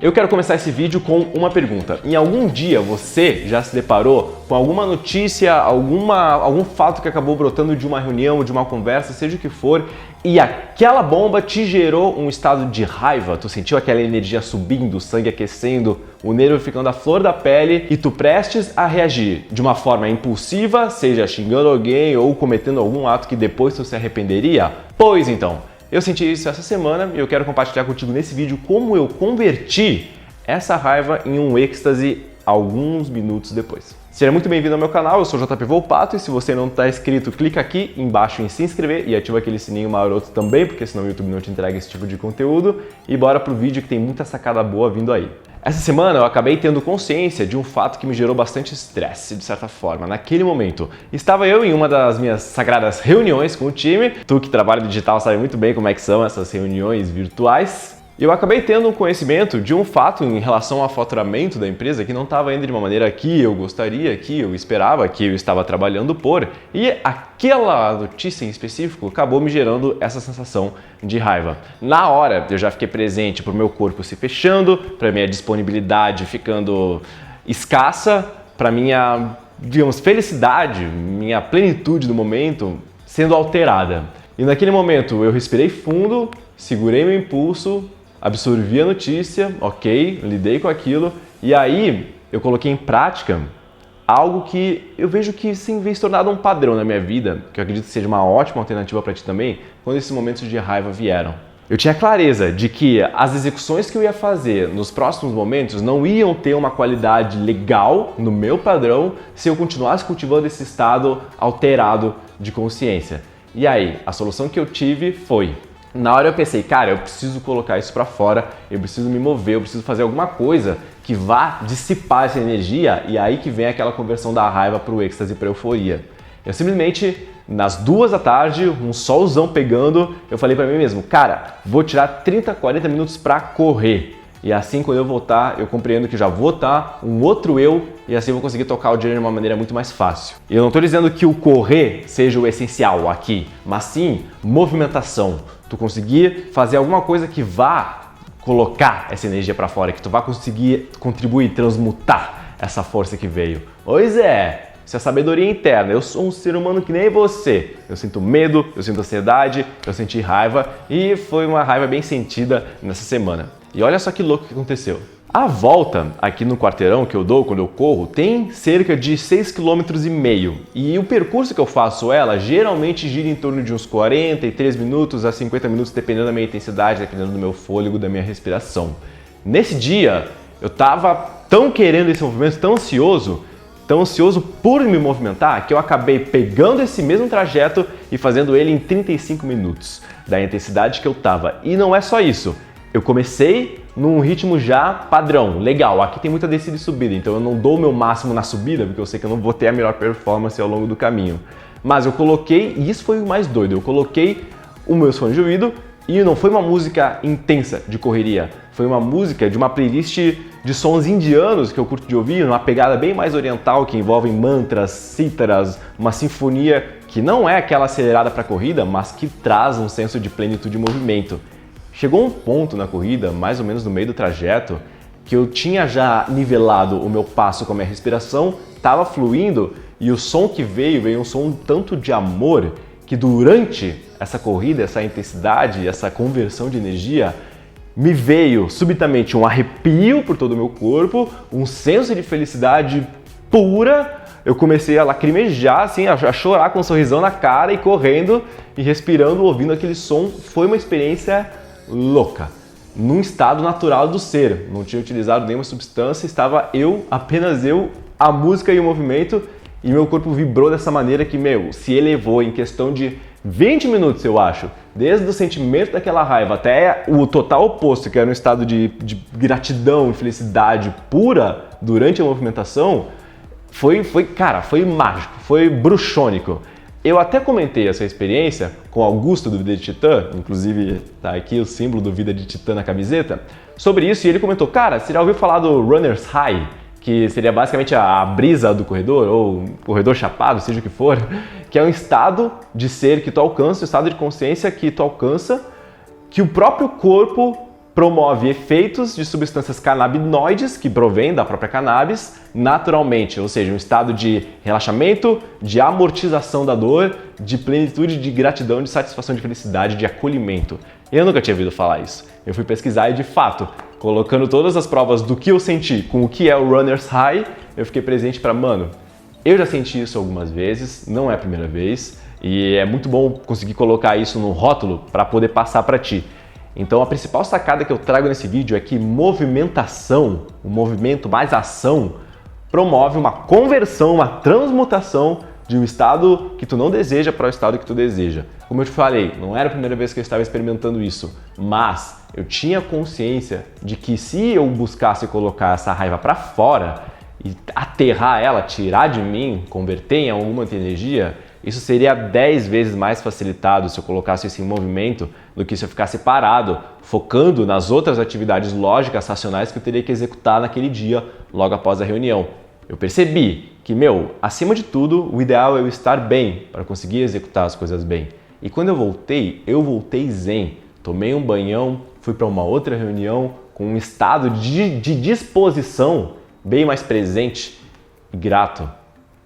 Eu quero começar esse vídeo com uma pergunta. Em algum dia você já se deparou com alguma notícia, algum fato que acabou brotando de uma reunião, de uma conversa, seja o que for, e aquela bomba te gerou um estado de raiva? Tu sentiu aquela energia subindo, o sangue aquecendo, o nervo ficando à flor da pele e tu prestes a reagir de uma forma impulsiva, seja xingando alguém ou cometendo algum ato que depois tu se arrependeria? Pois então, eu senti isso essa semana e eu quero compartilhar contigo nesse vídeo como eu converti essa raiva em um êxtase alguns minutos depois. Seja muito bem-vindo ao meu canal, eu sou o JP Volpato e se você não está inscrito, clica aqui embaixo em se inscrever e ativa aquele sininho maroto também, porque senão o YouTube não te entrega esse tipo de conteúdo. E bora pro vídeo que tem muita sacada boa vindo aí. Essa semana eu acabei tendo consciência de um fato que me gerou bastante estresse, de certa forma. Naquele momento, estava eu em uma das minhas sagradas reuniões com o time. Tu que trabalha no digital sabe muito bem como é que são essas reuniões virtuais. E eu acabei tendo um conhecimento de um fato em relação ao faturamento da empresa que não estava indo de uma maneira que eu gostaria, que eu esperava, que eu estava trabalhando por. E aquela notícia em específico acabou me gerando essa sensação de raiva. Na hora eu já fiquei presente para o meu corpo se fechando, para minha disponibilidade ficando escassa, para minha, digamos, felicidade, minha plenitude do momento sendo alterada. E naquele momento eu respirei fundo, segurei meu impulso, absorvi a notícia, ok, lidei com aquilo e aí eu coloquei em prática algo que eu vejo que sim vem se tornado um padrão na minha vida, que eu acredito que seja uma ótima alternativa para ti também, quando esses momentos de raiva vieram. Eu tinha clareza de que as execuções que eu ia fazer nos próximos momentos não iam ter uma qualidade legal no meu padrão se eu continuasse cultivando esse estado alterado de consciência. E aí, a solução que eu tive foi: na hora eu pensei, cara, eu preciso colocar isso pra fora, eu preciso me mover, eu preciso fazer alguma coisa que vá dissipar essa energia, e aí que vem aquela conversão da raiva pro êxtase, pra euforia. Eu simplesmente, nas 2 da tarde, um solzão pegando, eu falei pra mim mesmo, cara, vou tirar 30, 40 minutos pra correr. E assim, quando eu voltar, eu compreendo que já vou estar um outro eu e assim eu vou conseguir tocar o dia de uma maneira muito mais fácil. E eu não estou dizendo que o correr seja o essencial aqui, mas sim movimentação. Tu conseguir fazer alguma coisa que vá colocar essa energia para fora, que tu vá conseguir contribuir, transmutar essa força que veio. Pois é, isso é sabedoria interna. Eu sou um ser humano que nem você. Eu sinto medo, eu sinto ansiedade, eu senti raiva e foi uma raiva bem sentida nessa semana. E olha só que louco que aconteceu. A volta aqui no quarteirão que eu dou quando eu corro tem cerca de 6,5 km e o percurso que eu faço ela geralmente gira em torno de uns 43 minutos a 50 minutos, dependendo da minha intensidade, dependendo do meu fôlego, da minha respiração. Nesse dia eu estava tão querendo esse movimento, tão ansioso por me movimentar, que eu acabei pegando esse mesmo trajeto e fazendo ele em 35 minutos, da intensidade que eu estava. E não é só isso. Eu comecei num ritmo já padrão, legal, aqui tem muita descida e subida, então eu não dou o meu máximo na subida, porque eu sei que eu não vou ter a melhor performance ao longo do caminho. Mas eu coloquei, e isso foi o mais doido, eu coloquei o meu fone de ouvido e não foi uma música intensa de correria, foi uma música de uma playlist de sons indianos que eu curto de ouvir, uma pegada bem mais oriental, que envolvem mantras, cítaras, uma sinfonia que não é aquela acelerada para corrida, mas que traz um senso de plenitude e movimento. Chegou um ponto na corrida, mais ou menos no meio do trajeto, que eu tinha já nivelado o meu passo com a minha respiração, estava fluindo e o som que veio um som tanto de amor que durante essa corrida, essa intensidade, essa conversão de energia, me veio subitamente um arrepio por todo o meu corpo, um senso de felicidade pura. Eu comecei a lacrimejar, assim, a chorar com um sorrisão na cara e correndo e respirando, ouvindo aquele som. Foi uma experiência louca, num estado natural do ser, não tinha utilizado nenhuma substância, estava eu, apenas eu, a música e o movimento, e meu corpo vibrou dessa maneira que, se elevou em questão de 20 minutos, eu acho, desde o sentimento daquela raiva até o total oposto, que era um estado de gratidão e felicidade pura durante a movimentação. Foi mágico, foi bruxônico. Eu até comentei essa experiência com Augusto do Vida de Titã, inclusive tá aqui o símbolo do Vida de Titã na camiseta, sobre isso, e ele comentou, cara, você já ouviu falar do Runner's High, que seria basicamente a brisa do corredor, ou corredor chapado, seja o que for, que é um estado de ser que tu alcança, um estado de consciência que tu alcança, que o próprio corpo promove efeitos de substâncias canabinoides que provêm da própria cannabis naturalmente, ou seja, um estado de relaxamento, de amortização da dor, de plenitude, de gratidão, de satisfação, de felicidade, de acolhimento. Eu nunca tinha ouvido falar isso. Eu fui pesquisar e, de fato, colocando todas as provas do que eu senti com o que é o Runner's High, eu fiquei presente para, mano, eu já senti isso algumas vezes, não é a primeira vez, e é muito bom conseguir colocar isso no rótulo para poder passar para ti. Então a principal sacada que eu trago nesse vídeo é que movimentação, o movimento mais ação, promove uma conversão, uma transmutação de um estado que tu não deseja para o estado que tu deseja. Como eu te falei, não era a primeira vez que eu estava experimentando isso, mas eu tinha consciência de que se eu buscasse colocar essa raiva para fora e aterrar ela, tirar de mim, converter em alguma outra energia, isso seria 10 vezes mais facilitado se eu colocasse isso em movimento do que se eu ficasse parado, focando nas outras atividades lógicas, racionais que eu teria que executar naquele dia, logo após a reunião. Eu percebi que, acima de tudo, o ideal é eu estar bem para conseguir executar as coisas bem. E quando eu voltei zen. Tomei um banhão, fui para uma outra reunião com um estado de disposição bem mais presente e grato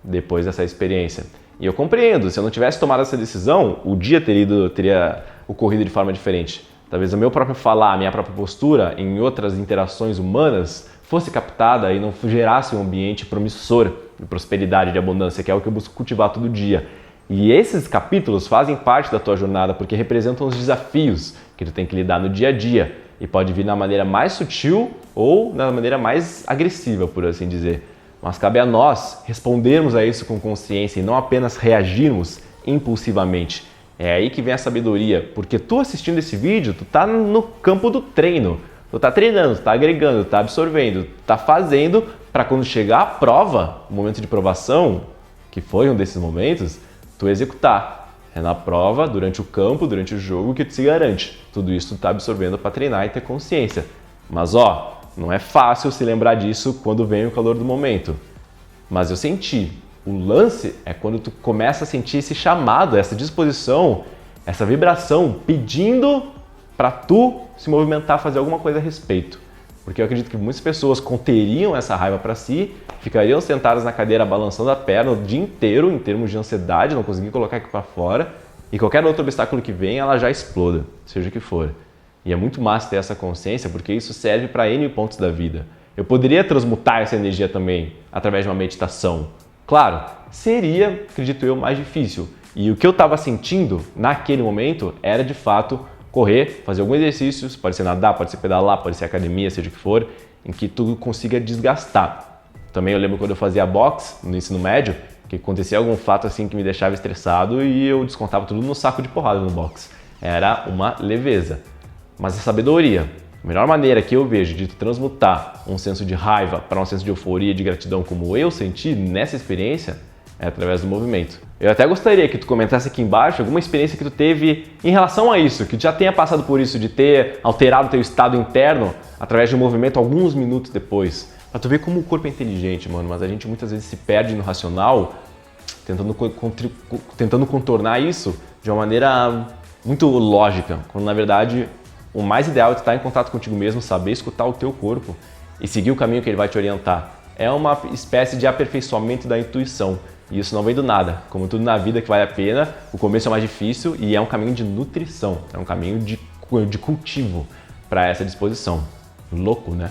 depois dessa experiência. E eu compreendo, se eu não tivesse tomado essa decisão, o dia teria ocorrido de forma diferente. Talvez o meu próprio falar, a minha própria postura em outras interações humanas fosse captada e não gerasse um ambiente promissor de prosperidade, de abundância, que é o que eu busco cultivar todo dia. E esses capítulos fazem parte da tua jornada porque representam os desafios que tu tem que lidar no dia a dia. E pode vir na maneira mais sutil ou na maneira mais agressiva, por assim dizer. Mas cabe a nós respondermos a isso com consciência e não apenas reagirmos impulsivamente. É aí que vem a sabedoria, porque tu assistindo esse vídeo, tu tá no campo do treino. Tu tá treinando, tu tá agregando, tu tá absorvendo, tu tá fazendo para quando chegar a prova, o momento de provação, que foi um desses momentos, tu executar. É na prova, durante o campo, durante o jogo que tu se garante. Tudo isso tu tá absorvendo para treinar e ter consciência. Mas não é fácil se lembrar disso quando vem o calor do momento. Mas eu senti. O lance é quando tu começa a sentir esse chamado, essa disposição, essa vibração pedindo para tu se movimentar, fazer alguma coisa a respeito. Porque eu acredito que muitas pessoas conteriam essa raiva para si, ficariam sentadas na cadeira balançando a perna o dia inteiro em termos de ansiedade, não conseguiam colocar aqui para fora, e qualquer outro obstáculo que venha, ela já exploda, seja o que for. E é muito massa ter essa consciência, porque isso serve para N pontos da vida. Eu poderia transmutar essa energia também através de uma meditação. Claro, seria, acredito eu, mais difícil. E o que eu estava sentindo naquele momento era, de fato, correr, fazer alguns exercícios, pode ser nadar, pode ser pedalar, pode ser academia, seja o que for, em que tu consiga desgastar. Também eu lembro quando eu fazia boxe no ensino médio, que acontecia algum fato assim que me deixava estressado e eu descontava tudo no saco de porrada no boxe. Era uma leveza. Mas a sabedoria, a melhor maneira que eu vejo de transmutar um senso de raiva para um senso de euforia, de gratidão como eu senti nessa experiência, é através do movimento. Eu até gostaria que tu comentasse aqui embaixo alguma experiência que tu teve em relação a isso, que tu já tenha passado por isso, de ter alterado teu estado interno através de um movimento alguns minutos depois. Pra tu ver como o corpo é inteligente, mano, mas a gente muitas vezes se perde no racional, tentando contornar isso de uma maneira muito lógica, quando na verdade o mais ideal é tu estar em contato contigo mesmo, saber escutar o teu corpo e seguir o caminho que ele vai te orientar. É uma espécie de aperfeiçoamento da intuição. E isso não vem do nada. Como tudo na vida que vale a pena, o começo é mais difícil e é um caminho de nutrição, é um caminho de cultivo para essa disposição. Louco, né?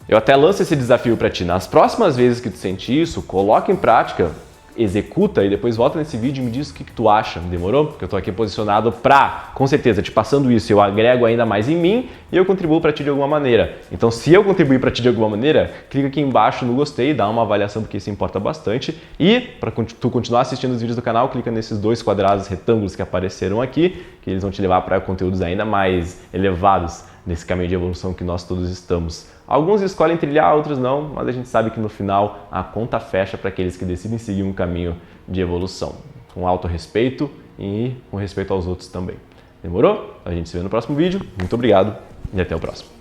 Eu até lanço esse desafio para ti. Nas próximas vezes que tu sentir isso, coloca em prática, executa e depois volta nesse vídeo e me diz o que tu acha. Demorou? Porque eu tô aqui posicionado pra, com certeza, te passando isso, eu agrego ainda mais em mim e eu contribuo para ti de alguma maneira. Então, se eu contribuir para ti de alguma maneira, clica aqui embaixo no gostei, dá uma avaliação porque isso importa bastante. E para tu continuar assistindo os vídeos do canal, clica nesses dois quadrados retângulos que apareceram aqui, que eles vão te levar para conteúdos ainda mais elevados nesse caminho de evolução que nós todos estamos. Alguns escolhem trilhar, outros não, mas a gente sabe que no final a conta fecha para aqueles que decidem seguir um caminho de evolução, com autorrespeito e com respeito aos outros também. Demorou? A gente se vê no próximo vídeo. Muito obrigado e até o próximo.